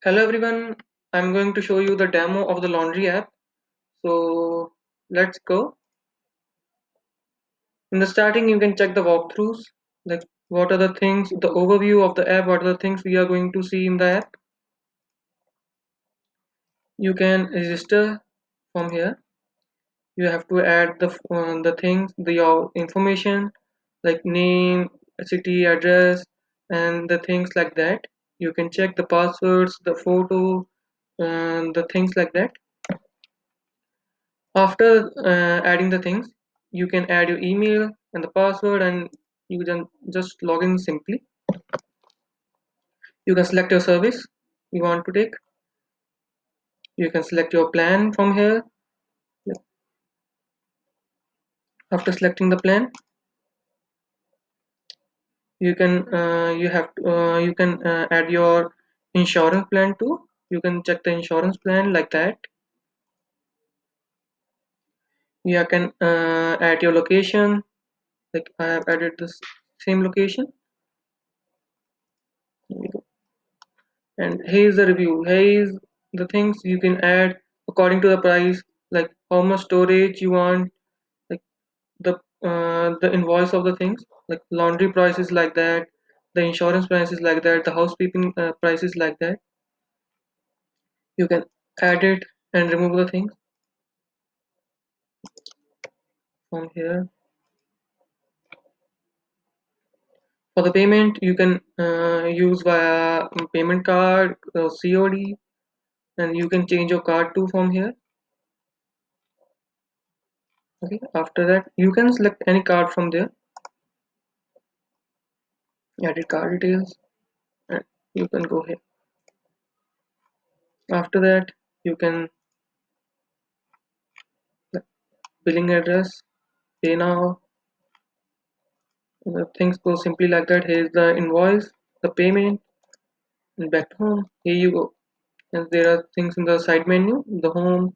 Hello everyone, I'm going to show you the demo of the laundry app. So let's go. In the starting, you can check the walkthroughs, like what are the things, the overview of the app, what are the things we are going to see in the app. You can register from here. You have to add the things, your information, like name, city, address, and the things like that. You can check the passwords, the photo, and the things like that. After adding the things, you can add your email and the password, and you can just log in simply. You can select your service you want to take. You can select your plan from here. After selecting the plan, you can add your insurance plan too. You can check the insurance plan like that. You can add your location. Like I have added this same location. And here is the review. Here is the things you can add according to the price, like how much storage you want, like the invoice of the things, like laundry prices like that, the insurance prices like that, the housekeeping prices like that. You can add it and remove the things from here. For the payment, you can use via payment card or COD, and you can change your card too from here. Okay, after that, you can select any card from there, edit card details, and you can go here. After that, you can billing address, pay now. The things go simply like that. Here's the invoice, the payment, and back to home. Here you go. And there are things in the side menu, the home,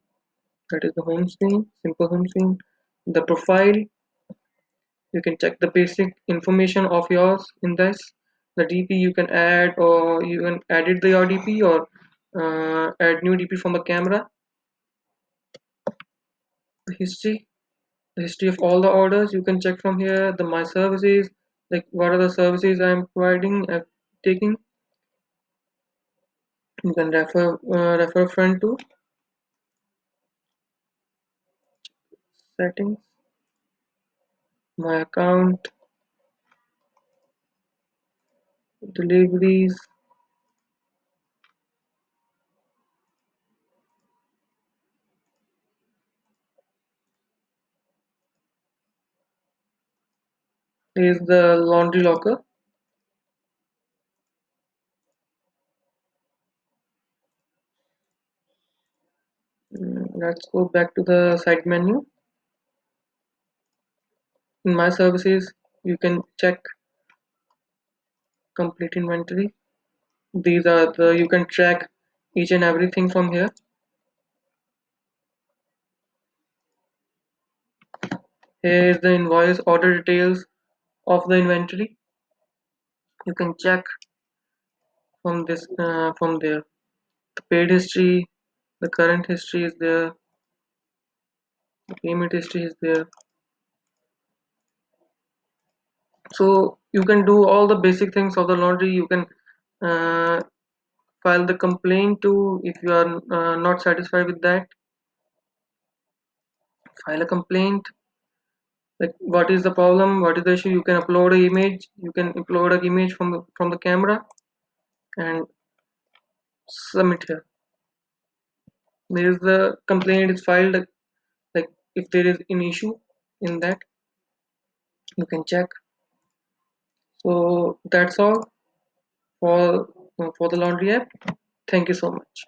that is the home screen, simple home screen. The profile, you can check the basic information of yours in this. The DP you can add, or you can edit your DP, or add new DP from the camera. The history of all the orders you can check from here. The my services, like what are the services I'm providing, taking. You can refer friend to settings, my account, deliveries. Is the laundry locker. Let's go back to the side menu. In my services, you can check complete inventory. These are the you can track each and everything from here. Here is the invoice order details of the inventory. You can check from there. The paid history, the current history is there, the payment history is there. So you can do all the basic things of the laundry. You can uh, file the complaint too if you are not satisfied with that. File a complaint, like what is the problem, what is the issue. You can upload an image. You can upload an image from the camera and submit here. There is the complaint is filed, like if there is an issue in that, you can check. So that's all for the laundry app. Thank you so much.